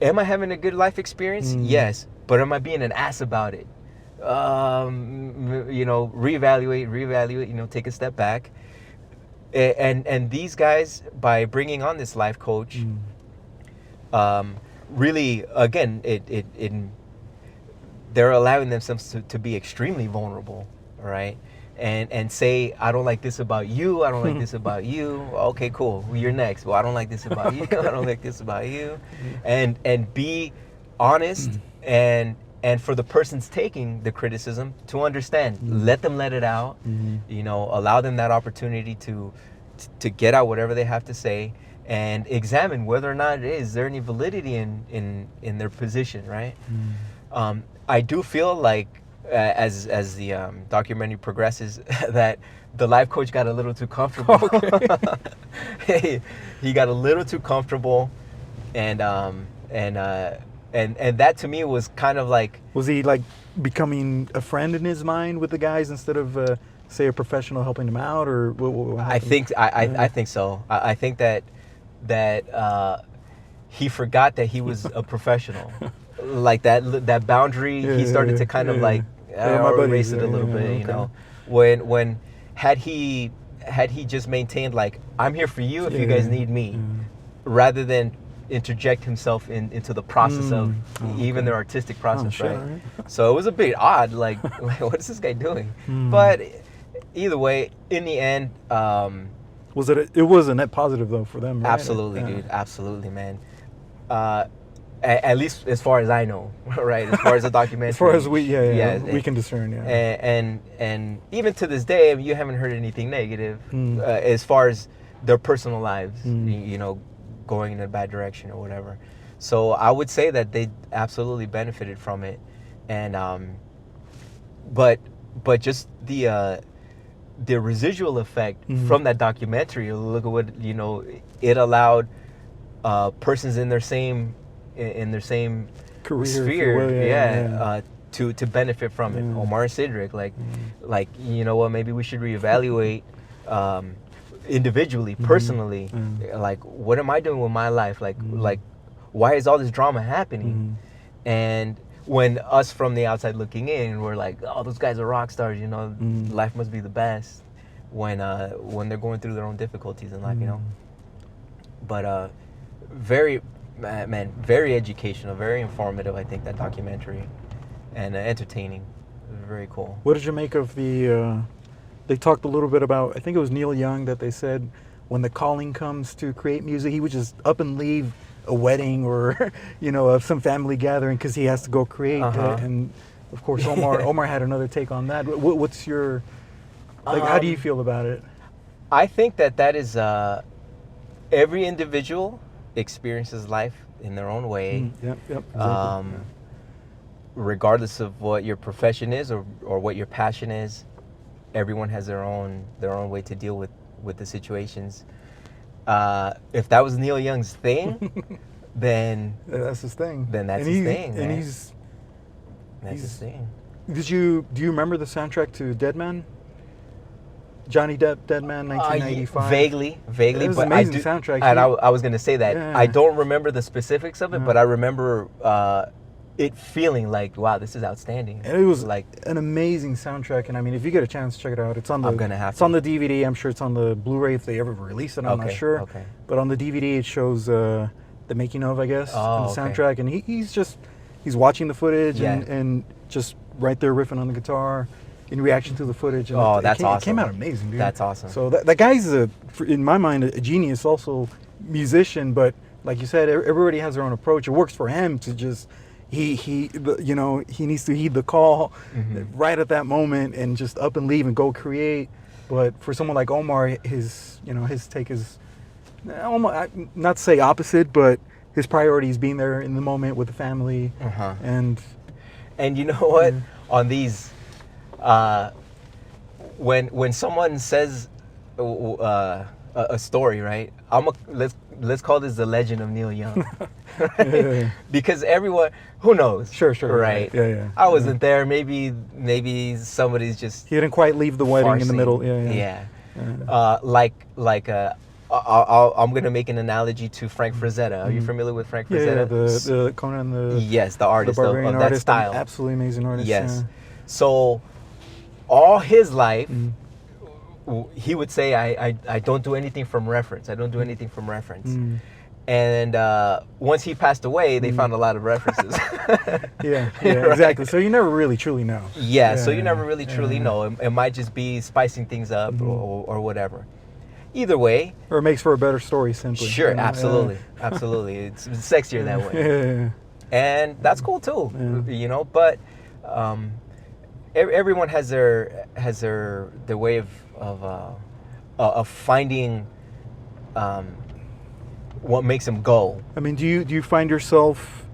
am I having a good life experience? Yes. But am I being an ass about it? Reevaluate, take a step back. And these guys, by bringing on this life coach, really, again, they're allowing themselves to be extremely vulnerable, right? And say, I don't like this about you. I don't like this about you. Okay, cool. You're next. Well, I don't like this about you. I don't like this about you. And be honest and for the person's taking the criticism to understand. Let them let it out. Allow them that opportunity to get out whatever they have to say, and examine whether or not is there any validity in their position, right? I do feel like as the documentary progresses that the life coach got a little too comfortable. He got a little too comfortable, and that to me was kind of like, was he like becoming a friend in his mind with the guys instead of say a professional helping him out, or what I think so. I think that he forgot that he was a professional. Like that boundary, he started to kind of like erase it a little bit. When had he just maintained like, I'm here for you if you guys need me, rather than interject himself into the process of even their artistic process, right? So it was a bit odd, like what is this guy doing? But either way, in the end, it was a net positive though for them, right? Absolutely, dude. Absolutely, man. At least as far as I know, right? As far as the documentary. As far as we can discern, And even to this day, you haven't heard anything negative as far as their personal lives, going in a bad direction or whatever. So I would say that they absolutely benefited from it, and but just the residual effect from that documentary. Look at what it allowed persons in their same career sphere, to benefit from it. Omar and Cedric, like maybe we should reevaluate individually, personally, like what am I doing with my life? Like why is all this drama happening? And when us from the outside looking in, we're like, oh, those guys are rock stars, life must be the best when they're going through their own difficulties in life, But very educational, very informative, I think, that documentary, and entertaining. Very cool. What did you make of they talked a little bit about, I think it was Neil Young, that they said when the calling comes to create music, he would just up and leave a wedding or some family gathering because he has to go create. And of course Omar had another take on that. What's your how do you feel about it? I think that is every individual experiences life in their own way. Exactly. Regardless of what your profession is or what your passion is, everyone has their own way to deal with the situations. If that was Neil Young's thing, then that's his thing. Then that's his thing. And man. That's his thing. Do you remember the soundtrack to Dead Man? Johnny Depp, Dead Man, 1995. Vaguely, it was but an amazing soundtrack. And I was going to say that I don't remember the specifics of it, but I remember it feeling like, wow, this is outstanding. And it was like an amazing soundtrack. And I mean, if you get a chance, check it out. It's on the. I'm gonna have. It's on the DVD. I'm sure it's on the Blu-ray if they ever release it. I'm not sure. Okay. But on the DVD, it shows the making of, I guess, and the soundtrack. And he's watching the footage and just right there riffing on the guitar in reaction to the footage. And that's awesome. It came out amazing, dude. That's awesome. So that guy's in my mind, a genius, also musician. But like you said, everybody has their own approach. It works for him to just. He needs to heed the call right at that moment and just up and leave and go create. But for someone like Omar, his take is almost, not to say opposite, but his priority is being there in the moment with the family. And you know what? On these, when someone says, a story, right? Let's call this the legend of Neil Young, right? Yeah. Because everyone, who knows, Sure, right? Yeah, yeah. I wasn't there. Maybe somebody's just He didn't quite leave the wedding in the farsing. middle. Yeah, Yeah. yeah. I'm gonna make an analogy to Frank Frazetta. Are you familiar with Frank Yeah, Frazetta? the Conan, Yes, the artist barbarian of that artist, style. absolutely amazing artist. Yes. Yeah. So all his life, he would say, I don't do anything from reference. I don't do anything from reference. And once he passed away, they found a lot of references. Yeah, Right? exactly. So you never really truly know. Yeah, so you never really truly yeah. know. It might just be spicing things up or whatever. Either way. Or it makes for a better story, simply. Sure, you know? absolutely. Absolutely. It's sexier that way. Yeah. And that's cool too, you know, but everyone has their way of finding what makes them go. I mean, do you find yourself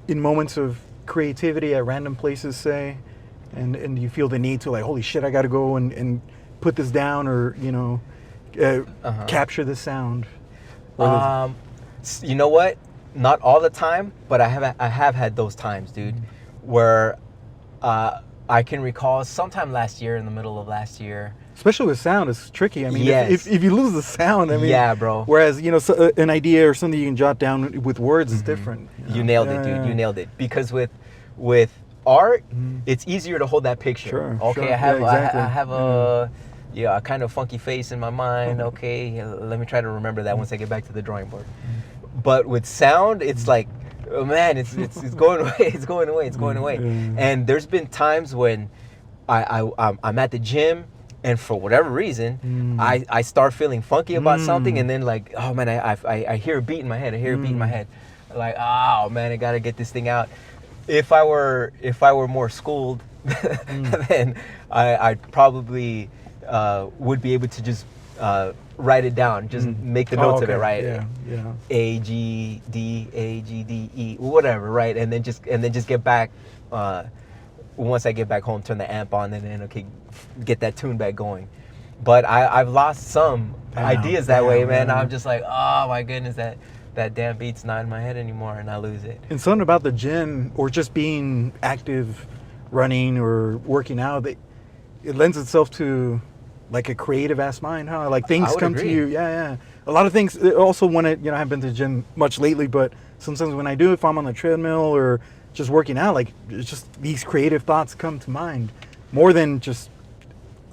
in moments of creativity at random places, say, and do you feel the need to, like, holy shit, I got to go and put this down, or, you know, capture the sound? You know what? Not all the time, but I have had those times, dude, where I can recall sometime last year, in the middle of last year. Especially with sound, it's tricky. I mean, Yes. if you lose the sound, I mean, yeah, bro. Whereas, you know, so, an idea or something you can jot down with words is different. You nailed it, dude. You nailed it. Because with art, it's easier to hold that picture. Sure. Okay, sure. I have exactly. I have a kind of funky face in my mind. Okay, let me try to remember that once I get back to the drawing board. But with sound, it's like, oh man, it's going away. It's going away. It's going away. And there's been times when I'm at the gym, and for whatever reason, I start feeling funky about something, and then, like, oh man, I hear a beat in my head. I hear a beat in my head. Like, oh man, I gotta get this thing out. If I were more schooled, then I probably would be able to just write it down, just make the notes of it, right? Yeah. A G D A G D E, whatever, right? And then just get back. Once I get back home, turn the amp on, and then get that tune back going. But I've lost some ideas that way, man. I'm just like, oh my goodness, that damn beat's not in my head anymore, and I lose it. And something about the gym, or just being active, running or working out, it lends itself to, like, a creative ass mind, huh? Like, things come to you. Yeah. A lot of things. Also, when I haven't been to the gym much lately, but sometimes when I do, if I'm on the treadmill or just working out, like, it's just these creative thoughts come to mind more than just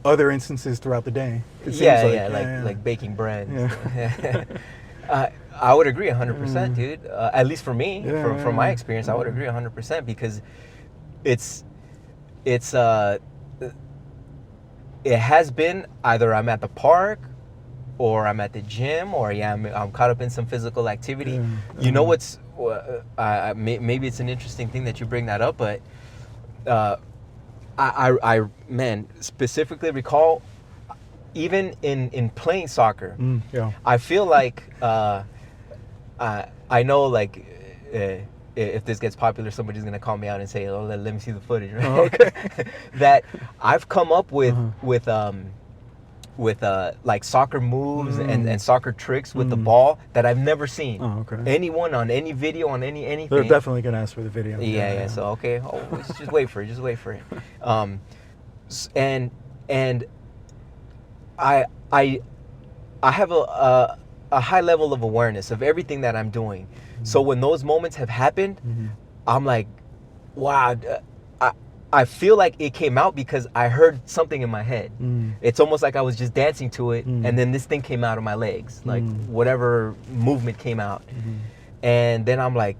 other instances throughout the day. It seems like baking bread. Yeah. I would agree 100%, dude. At least for me, from my experience, I would agree 100% because it has been either I'm at the park or I'm at the gym, or I'm caught up in some physical activity. You know what's maybe it's an interesting thing that you bring that up, but I specifically recall, even in playing soccer, I feel like I know, like, if this gets popular, somebody's gonna call me out and say, "Oh, let me see the footage," right? Oh, okay. That I've come up with like soccer moves and soccer tricks with the ball that I've never seen. Oh, okay. Anyone on any video on anything. They're definitely gonna ask for the video. Yeah. So okay, just wait for it. Just wait for it. And I have a high level of awareness of everything that I'm doing. So when those moments have happened, I'm like, wow. I feel like it came out because I heard something in my head. It's almost like I was just dancing to it, and then this thing came out of my legs, like whatever movement came out. And then I'm like,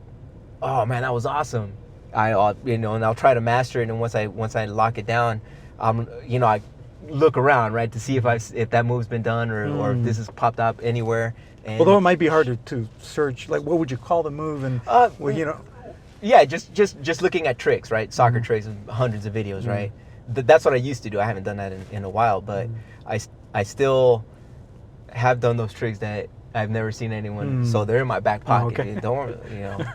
oh man, that was awesome. And I'll try to master it. And once I lock it down, I look around, right, to see if that move's been done or if this has popped up anywhere. And although it might be harder to search, like, what would you call the move? And yeah, just looking at tricks, right? Soccer tricks, hundreds of videos, right? That's what I used to do. I haven't done that in a while, but I still have done those tricks that I've never seen anyone. So they're in my back pocket. Okay. Don't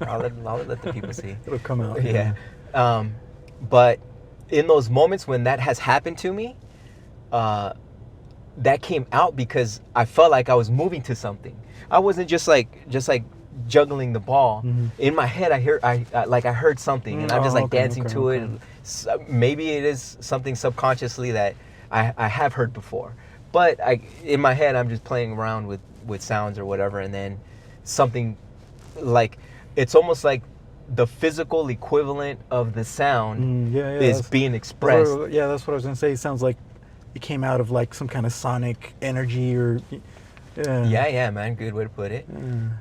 I'll let the people see. It'll come out. Yeah. But in those moments when that has happened to me, that came out because I felt like I was moving to something. I wasn't just like juggling the ball. In my head, I heard something, and I'm just like dancing to it. Maybe it is something subconsciously that I have heard before, but in my head, I'm just playing around with sounds or whatever, and then something like, it's almost like the physical equivalent of the sound is being expressed. That's what I was gonna say. It sounds like it came out of like some kind of sonic energy or. Yeah, man. Good way to put it.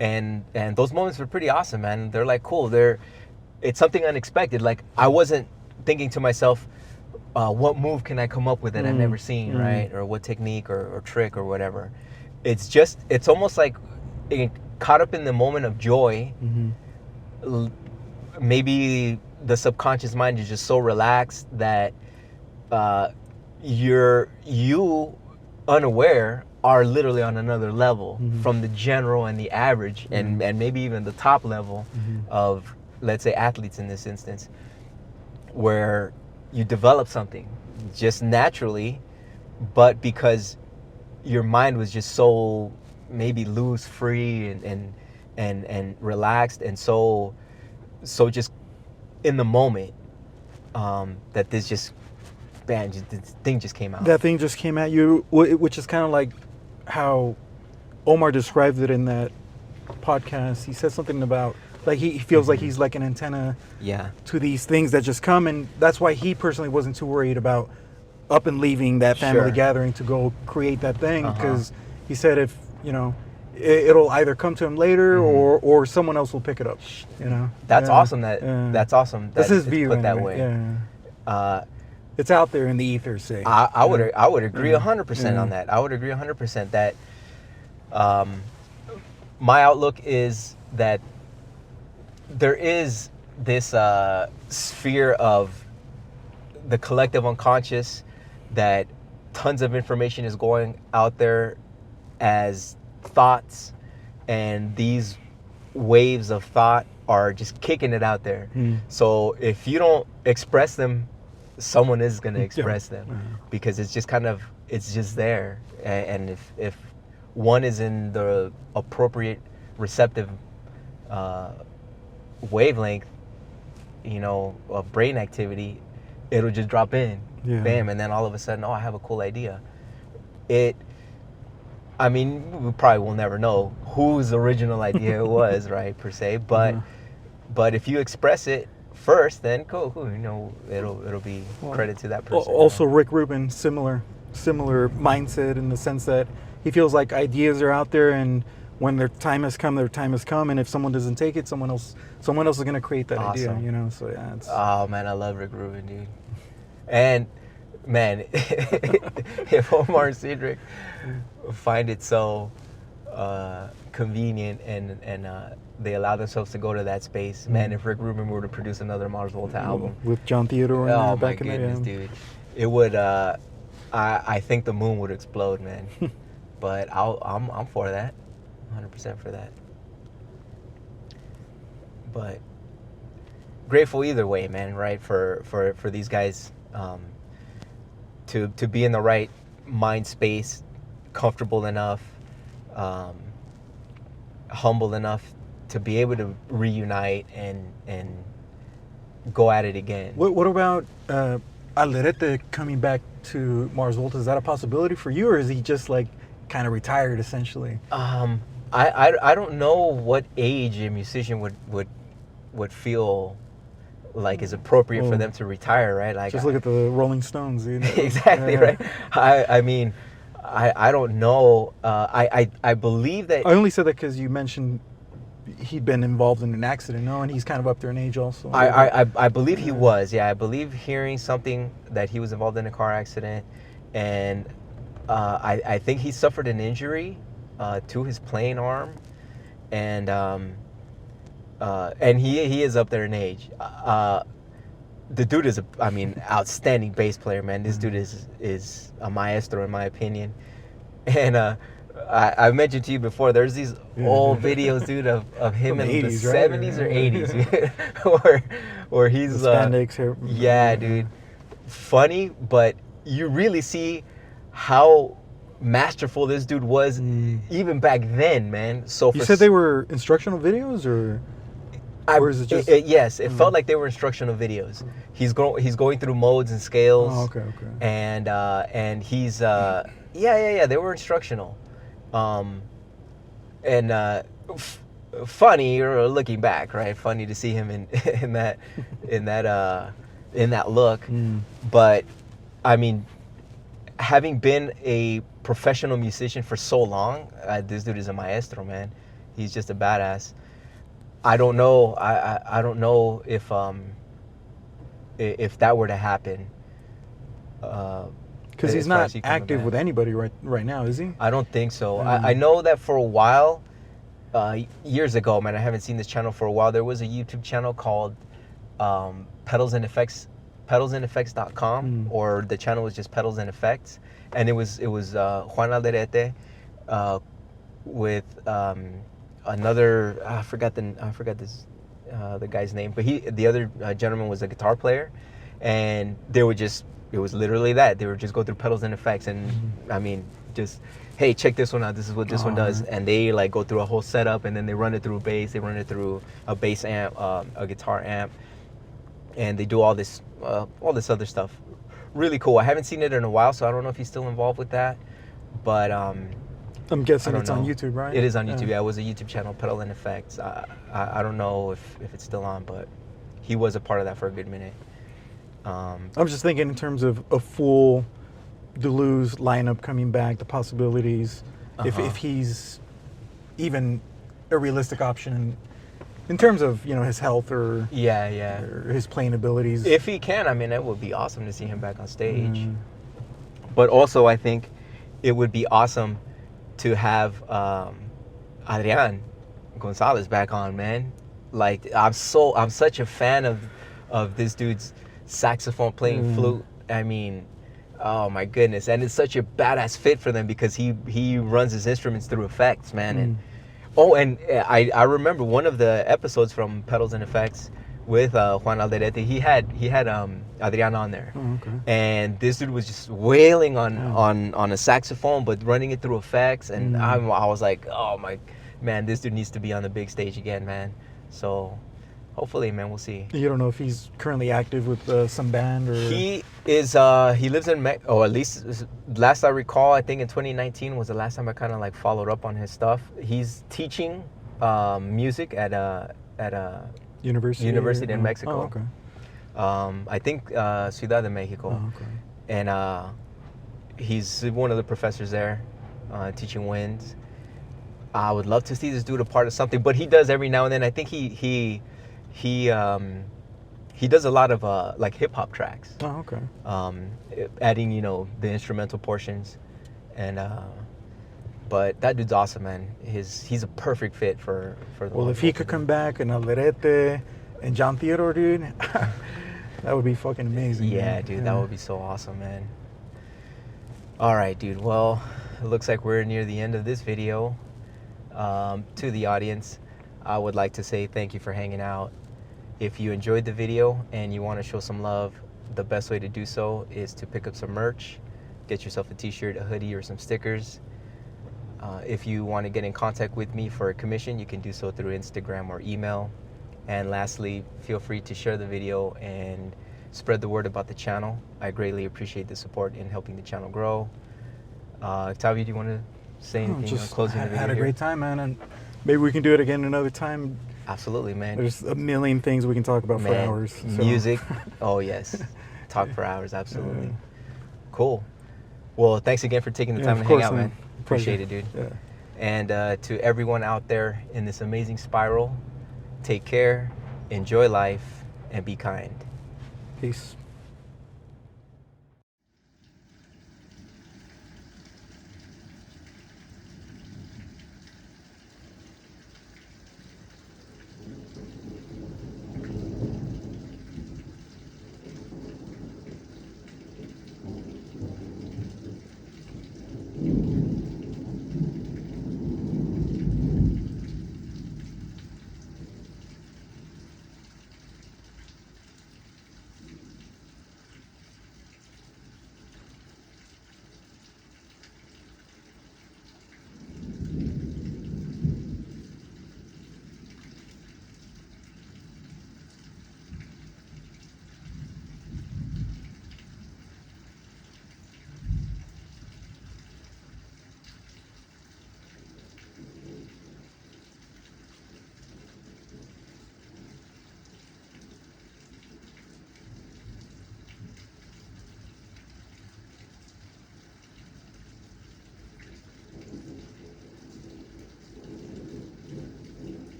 And those moments were pretty awesome, man. They're like cool. It's something unexpected. Like, I wasn't thinking to myself, what move can I come up with that I've never seen, right? Or what technique or trick or whatever. It's almost like caught up in the moment of joy. Maybe the subconscious mind is just so relaxed that you unaware are literally on another level from the general and the average and maybe even the top level of, let's say, athletes in this instance, where you develop something just naturally, but because your mind was just so maybe loose, free, and relaxed, and so just in the moment, that this thing just came out. That thing just came at you, which is kind of like how Omar described it in that podcast. He said something about like he feels like he's like an antenna to these things that just come, and that's why he personally wasn't too worried about up and leaving that family gathering to go create that thing, because he said if it'll either come to him later or someone else will pick it up. That's awesome. That's awesome. That's his view put that anyway. way. It's out there in the ether, say. I would agree 100% on that. I would agree 100% that my outlook is that there is this sphere of the collective unconscious, that tons of information is going out there as thoughts, and these waves of thought are just kicking it out there. So if you don't express them, someone is going to express them, because it's just there. And if one is in the appropriate receptive wavelength, of brain activity, it'll just drop in, bam, and then all of a sudden, I have a cool idea. We probably will never know whose original idea it was, right, per se, but if you express it first, then cool, it'll be credit to that person. Also, Rick Rubin, similar mindset, in the sense that he feels like ideas are out there, and when their time has come, and if someone doesn't take it, someone else is going to create that idea. So it's... Oh man, I love Rick Rubin, dude. And man, if Omar and Cedric find it so convenient and they allow themselves to go to that space, man, if Rick Rubin were to produce another Mars Volta album with John Theodore in back in the day, dude, it would I think the moon would explode, man. But I'm for that, 100% for that. But grateful either way, man, right, for these guys to be in the right mind space, comfortable enough, humble enough to be able to reunite and go at it again. What about Alderete coming back to Mars Volta? Is that a possibility for you, or is he just like kind of retired essentially? I don't know what age a musician would feel like is appropriate for them to retire, right? Like, just look at the Rolling Stones, dude. Exactly, right. I don't know. I believe that... I only said that because you mentioned he'd been involved in an accident, and he's kind of up there in age also. I believe he was, I believe hearing something that he was involved in a car accident, and I think he suffered an injury to his playing arm, and he is up there in age. The dude is outstanding bass player, man. This dude is a maestro in my opinion. And I mentioned to you before, there's these old videos, dude, of him in the 70s or 80s, where he's the spandex hair. Yeah, dude. Funny, but you really see how masterful this dude was even back then, man. So You said they were instructional videos, or is it just? yes, it felt like they were instructional videos. He's going through modes and scales. Oh, okay. And he's yeah, they were instructional, and funny or looking back, right? Funny to see him in that in that look. But I mean, having been a professional musician for so long, this dude is a maestro, man. He's just a badass. I don't know. I don't know if that were to happen. Because he's not active with anybody right now, is he? I don't think so. I know that for a while, years ago, man. I haven't seen this channel for a while. There was a YouTube channel called Pedals and Effects, pedalsandeffects.com, or the channel was just Pedals and Effects, and it was Juan Alderete with another I forgot the guy's name, but the other gentleman was a guitar player, and they would just, it was literally that they would just go through pedals and effects, and I mean, just, hey, check this one out, this is what this one does, and they like go through a whole setup, and then they run it through a bass, they run it through a bass amp, a guitar amp, and they do all this other stuff. Really cool. I haven't seen it in a while, so I don't know if he's still involved with that, but I'm guessing it's on YouTube, right? It is on YouTube. Yeah, it was a YouTube channel, Pedal and Effects. I don't know if it's still on, but he was a part of that for a good minute. I'm just thinking in terms of a full Deleuze lineup coming back, the possibilities, if he's even a realistic option in terms of, his health or or his playing abilities. If he can, I mean, it would be awesome to see him back on stage. But also, I think it would be awesome to have Adrian Gonzalez back on, man. Like, I'm such a fan of this dude's saxophone playing flute. I mean, oh my goodness. And it's such a badass fit for them because he runs his instruments through effects, man. And I remember one of the episodes from Pedals and Effects with Juan Alderete. He had Adrian on there, and this dude was just wailing on a saxophone, but running it through effects. And I was like, oh my man, this dude needs to be on the big stage again, man. So hopefully, man, we'll see. You don't know if he's currently active with some band or. He is. He lives in at least last I recall, I think in 2019 was the last time I kind of like followed up on his stuff. He's teaching music at a university in Mexico. Oh, okay. I think Ciudad de Mexico. Oh, okay. And he's one of the professors there, teaching winds. I would love to see this dude a part of something, but he does every now and then. I think he does a lot of like hip hop tracks. Oh, okay. Adding the instrumental portions, and but that dude's awesome, man. He's a perfect fit for the. Well, if he could come back and Alderete and John Theodore, dude, that would be fucking amazing. Yeah, man. dude, that would be so awesome, man. All right, dude. Well, it looks like we're near the end of this video. To the audience, I would like to say thank you for hanging out. If you enjoyed the video and you want to show some love, the best way to do so is to pick up some merch, get yourself a t-shirt, a hoodie, or some stickers. If you want to get in contact with me for a commission, you can do so through Instagram or email. And lastly, feel free to share the video and spread the word about the channel. I greatly appreciate the support in helping the channel grow. Octavio, do you want to say anything on closing the video? I had a great time, man, and maybe we can do it again another time. Absolutely, man. There's a million things we can talk about for hours. So. Music, oh yes, talk for hours, absolutely. Cool. Well, thanks again for taking the time to hang out, man. Appreciate it, dude. Yeah. And to everyone out there in this amazing spiral, take care, enjoy life, and be kind. Peace.